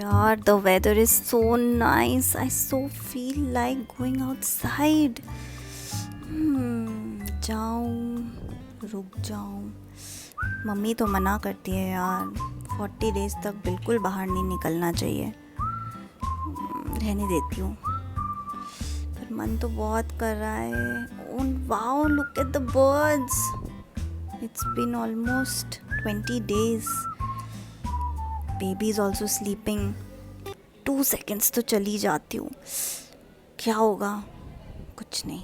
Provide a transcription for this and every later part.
यार, the weather is so nice. I so feel like going outside. जाऊँ, रुक जाऊँ. मम्मी तो मना करती है यार, 40 डेज तक बिल्कुल बाहर नहीं निकलना चाहिए. रहने देती हूँ. पर मन तो बहुत कर रहा है. Oh wow, look at the birds. It's been almost 20 days. Baby is also sleeping. 2 seconds तो चली जाती हूँ. क्या होगा? कुछ नहीं.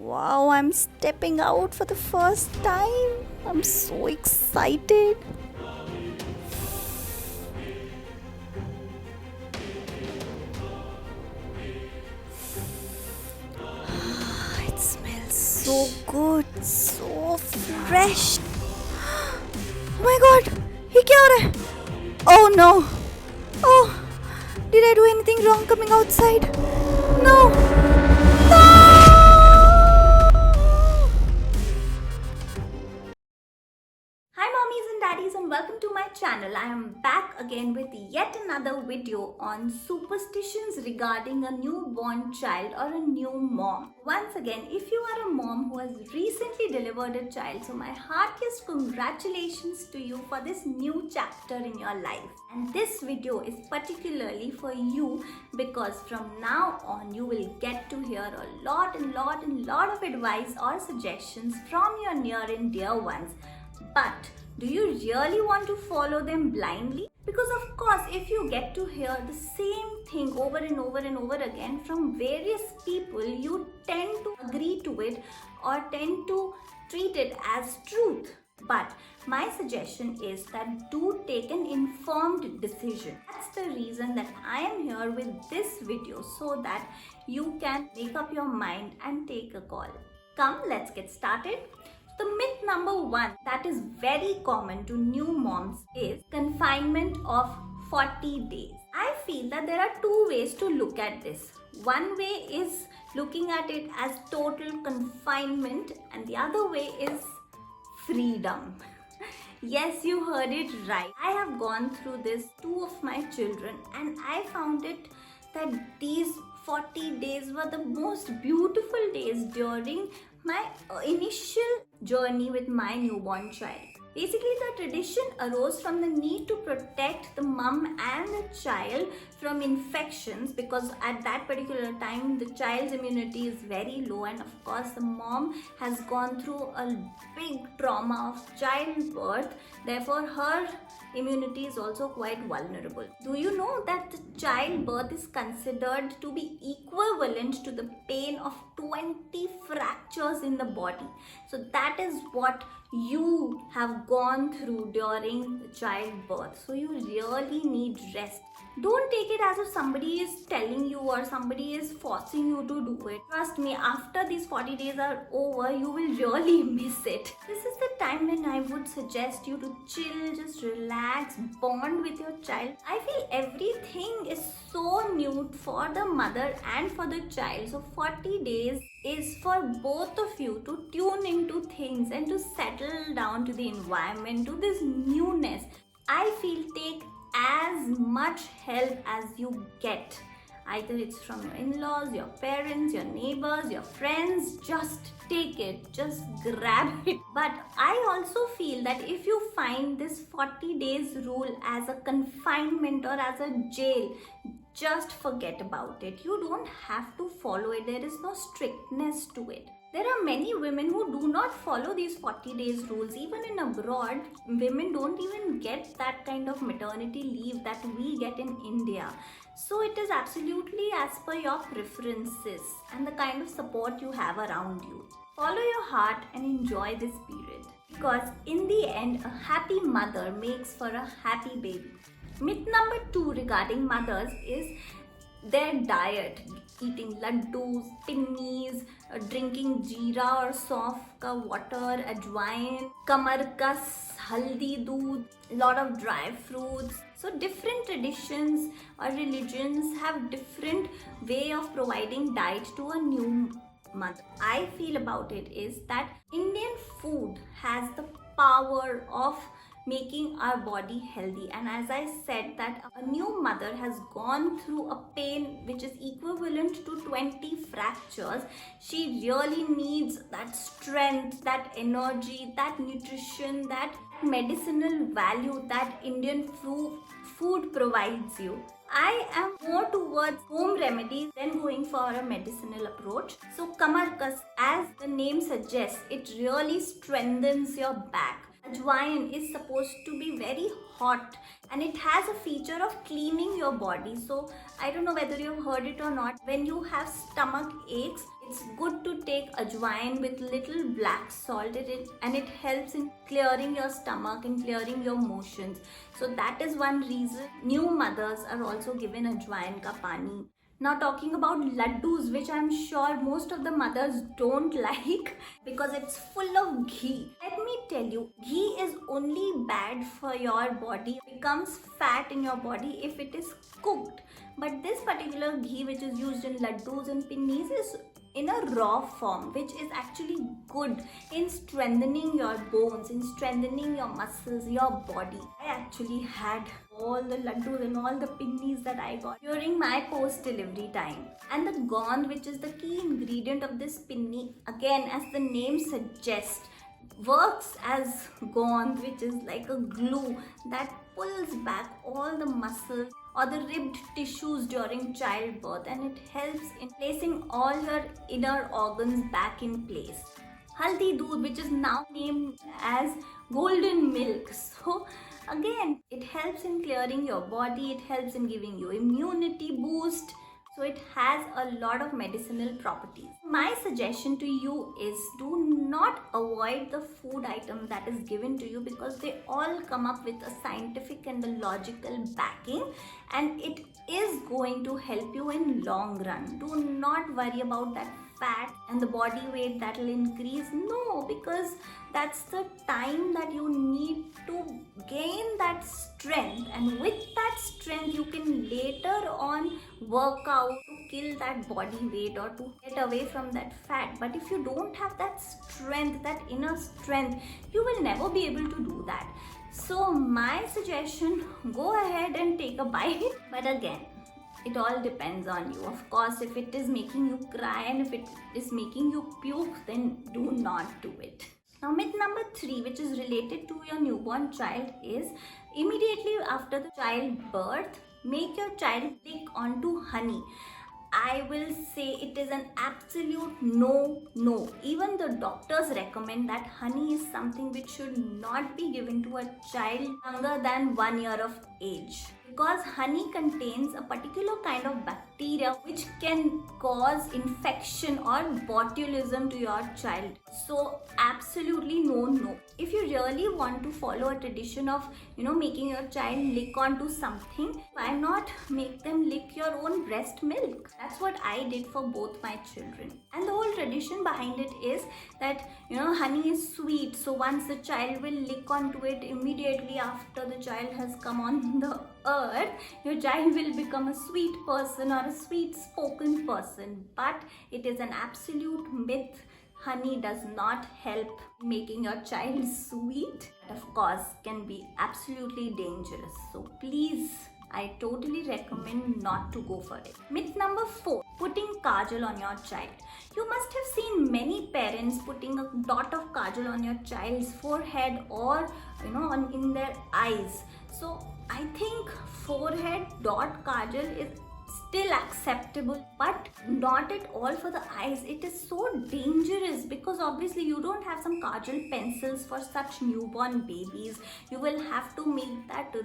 Wow, I'm stepping out for the first time. I'm so excited. It smells so good, so fresh. Oh my god, ये क्या हो रहा है? Oh no. Oh, did I do anything wrong coming outside? No. No. Hi mommies and daddies and welcome to my channel. I am back again with yet another video on superstitions regarding a newborn child or a new mom. Once again, if you are a mom who has recently delivered a child, so my heartiest congratulations to you for this new chapter in your life. And this video is particularly for you because from now on you will get to hear a lot of advice or suggestions from your near and dear ones. But do you really want to follow them blindly? Because of course, if you get to hear the same thing over and over again from various people, you tend to agree to it or tend to treat it as truth. But my suggestion is that do take an informed decision. That's the reason that I am here with this video, so that you can make up your mind and take a call. Come, let's get started. The myth number 1 that is very common to new moms is confinement of 40 days. I feel that there are two ways to look at this. One way is looking at it as total confinement and the other way is freedom. Yes, you heard it right. I have gone through this, 2 of my children, and I found it that these 40 days were the most beautiful days during my initial journey with my newborn child. Basically, the tradition arose from the need to protect the mom and the child from infections, because at that particular time the child's immunity is very low, and of course the mom has gone through a big trauma of childbirth. Therefore, her immunity is also quite vulnerable. Do you know that the childbirth is considered to be equivalent to the pain of 20 fractures in the body? So that is what you have gone through during childbirth. So you really need rest. Don't take it as if somebody is telling you or somebody is forcing you to do it. Trust me, after these 40 days are over, you will really miss it. This is the time when I would suggest you to chill, just relax, bond with your child. I feel everything is so new for the mother and for the child. So 40 days is for both of you to tune into things and to settle down to the environment, to this newness. I feel take as much help as you get. Either it's from your in-laws, your parents, your neighbors, your friends, just take it, just grab it. But I also feel that if you find this 40 days rule as a confinement or as a jail, just forget about it. You don't have to follow it. There is no strictness to it. There are many women who do not follow these 40 days rules. Even in abroad, women don't even get that kind of maternity leave that we get in India. So it is absolutely as per your preferences and the kind of support you have around you. Follow your heart and enjoy this period. Because in the end, a happy mother makes for a happy baby. Myth number 2 regarding mothers is their diet. Eating laddus, pinnies, drinking jeera or sauf ka water, ajwain, kamar ka haldi doodh, lot of dry fruits. So different traditions or religions have different way of providing diet to a new mother. I feel about it is that Indian food has the power of making our body healthy. And as I said, that a new mother has gone through a pain which is equivalent to 20 fractures. She really needs that strength, that energy, that nutrition, that medicinal value that Indian food provides you. I am more towards home remedies than going for a medicinal approach. So Kamarkas, as the name suggests, it really strengthens your back. Ajwain is supposed to be very hot and it has a feature of cleaning your body. So I don't know whether you've heard it or not. When you have stomach aches, it's good to take ajwain with little black salt and it helps in clearing your stomach and clearing your motions. So that is one reason new mothers are also given ajwain ka pani. Now talking about laddus, which I'm sure most of the mothers don't like because it's full of ghee. Let me tell you, ghee is only bad for your body. It becomes fat in your body if it is cooked. But this particular ghee which is used in laddus and pinnis is in a raw form, which is actually good in strengthening your bones, in strengthening your muscles, your body. I actually had all the laddus and all the pinnis that I got during my post-delivery time. And the gond, which is the key ingredient of this pinni, again as the name suggests, works as gond, which is like a glue that pulls back all the muscles or the ribbed tissues during childbirth, and it helps in placing all your inner organs back in place. Haldi doodh, which is now named as golden milk. So again, it helps in clearing your body, it helps in giving you immunity boost. So it has a lot of medicinal properties. My suggestion to you is do not avoid the food items that is given to you because they all come up with a scientific and a logical backing, and it is going to help you in long run. Do not worry about that fat and the body weight that will increase. No, because that's the time that you need to gain that strength, and with that strength you can later on work out to kill that body weight or to get away from that fat. But if you don't have that strength, that inner strength, you will never be able to do that. So my suggestion, go ahead and take a bite. But again, it all depends on you. Of course, if it is making you cry and if it is making you puke, then do not do it. Now, myth number 3, which is related to your newborn child, is immediately after the childbirth, make your child lick onto honey. I will say it is an absolute no. Even the doctors recommend that honey is something which should not be given to a child younger than 1 year of age, because honey contains a particular kind of bacteria which can cause infection or botulism to your child. So absolutely no. If you really want to follow a tradition of making your child lick onto something, why not make them lick your own breast milk? That's what I did for both my children. And the whole tradition behind it is that honey is sweet, so once the child will lick onto it immediately after the child has come on the earth, your child will become a sweet person or a sweet spoken person. But it is an absolute myth. Honey does not help making your child sweet. It of course can be absolutely dangerous. So please, I totally recommend not to go for it. Myth number 4, putting kajal on your child. You must have seen many parents putting a dot of kajal on your child's forehead or in their eyes. So I think forehead dot kajal is still acceptable, but not at all for the eyes. It is so dangerous because obviously you don't have some kajal pencils for such newborn babies. You will have to make that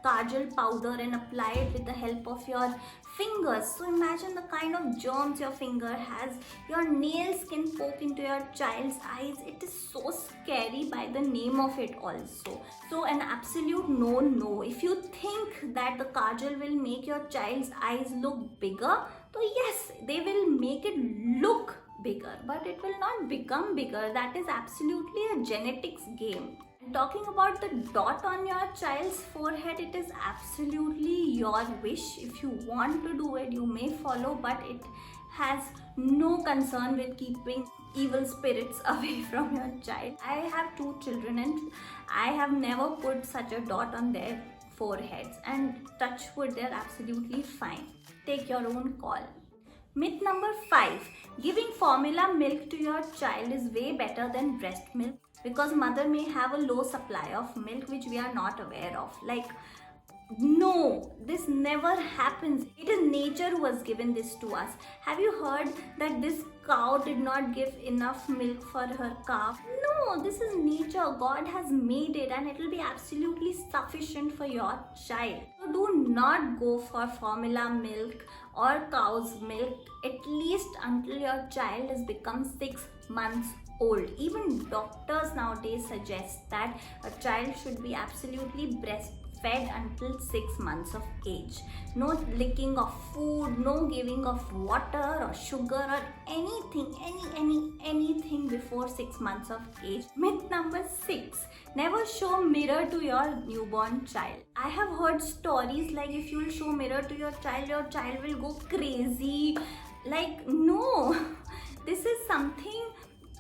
kajal powder and apply it with the help of your fingers. So imagine the kind of germs your finger has. Your nails can poke into your child's eyes. It is so scary by the name of it also. So an absolute no. If you think that the kajal will make your child's eyes look bigger, so yes, they will make it look bigger, but it will not become bigger. That is absolutely a genetics game. Talking about the dot on your child's forehead, it is absolutely your wish. If you want to do it, you may follow, but it has no concern with keeping evil spirits away from your child. I have 2 children and I have never put such a dot on their foreheads, and touch wood, they're absolutely fine. Take your own call. Myth number 5. Giving formula milk to your child is way better than breast milk because mother may have a low supply of milk which we are not aware of. Like, no, this never happens. It is nature who has given this to us. Have you heard that this cow did not give enough milk for her calf? No, this is nature. God has made it and it will be absolutely sufficient for your child. So do not go for formula milk or cow's milk at least until your child has become 6 months old. Even doctors nowadays suggest that a child should be absolutely breastfed until 6 months of age. No licking of food, no giving of water or sugar or anything, anything before 6 months of age. Myth number 6. Never show mirror to your newborn child. I have heard stories like if you will show mirror to your child will go crazy. Like, no, this is something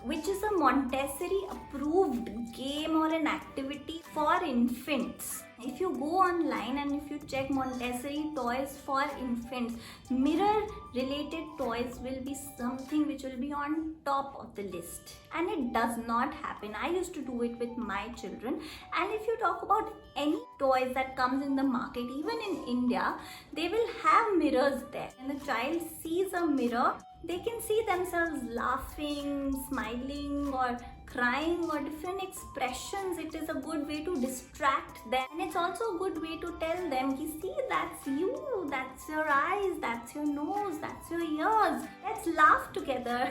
which is a Montessori approved game or an activity for infants. If you go online and if you check Montessori toys for infants, mirror related toys will be something which will be on top of the list, and it does not happen. I used to do it with my children, and if you talk about any toys that comes in the market, even in India, they will have mirrors there. When the child sees a mirror, they can see themselves laughing, smiling or crying or different expressions. It is a good way to distract them, and it's also a good way to tell them, see, that's you, that's your eyes, that's your nose, that's your ears. Let's laugh together.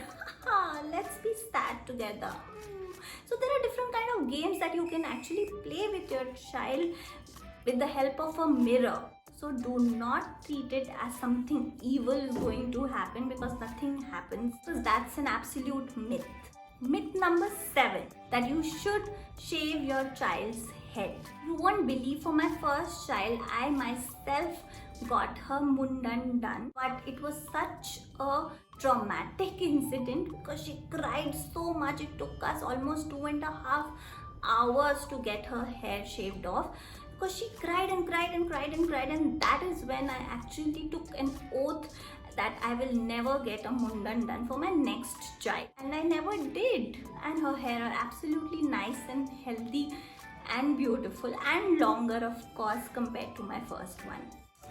Let's be sad together. So there are different kind of games that you can actually play with your child with the help of a mirror. So do not treat it as something evil is going to happen, because nothing happens, because that's an absolute myth. Myth number 7, that you should shave your child's head. You won't believe, for my first child, I myself got her mundan done, but it was such a traumatic incident because she cried so much. It took us almost 2.5 hours to get her hair shaved off, because she cried and cried and cried and cried, and that is when I actually took an oath that I will never get a mundan done for my next child, and I never did. And her hair are absolutely nice and healthy and beautiful and longer, of course, compared to my first one.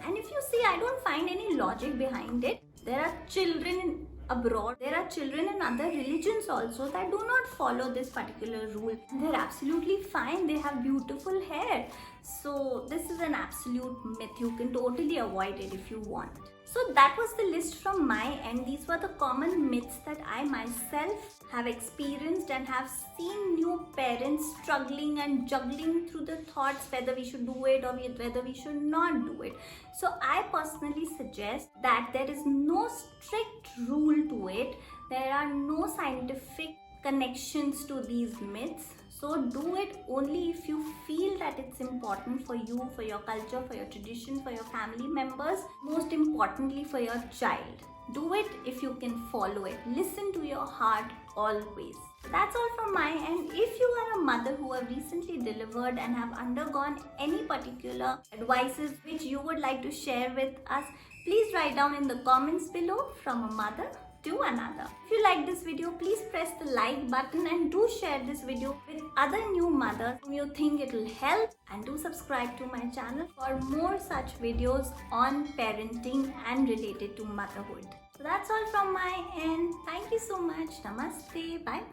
And if you see, I don't find any logic behind it. There are children abroad, there are children in other religions also that do not follow this particular rule. They're absolutely fine, they have beautiful hair. So this is an absolute myth. You can totally avoid it if you want. So that was the list from my end. These were the common myths that I myself have experienced and have seen new parents struggling and juggling through the thoughts whether we should do it or whether we should not do it. So I personally suggest that there is no strict rule to it. There are no scientific connections to these myths. So do it only if you feel that it's important for you, for your culture, for your tradition, for your family members, most importantly for your child. Do it if you can follow it. Listen to your heart always. That's all from my end. If you are a mother who have recently delivered and have undergone any particular advices which you would like to share with us, please write down in the comments below, from a mother to another. If you like this video, please press the like button and do share this video with other new mothers whom you think it will help, and do subscribe to my channel for more such videos on parenting and related to motherhood. So that's all from my end. Thank you so much. Namaste. Bye.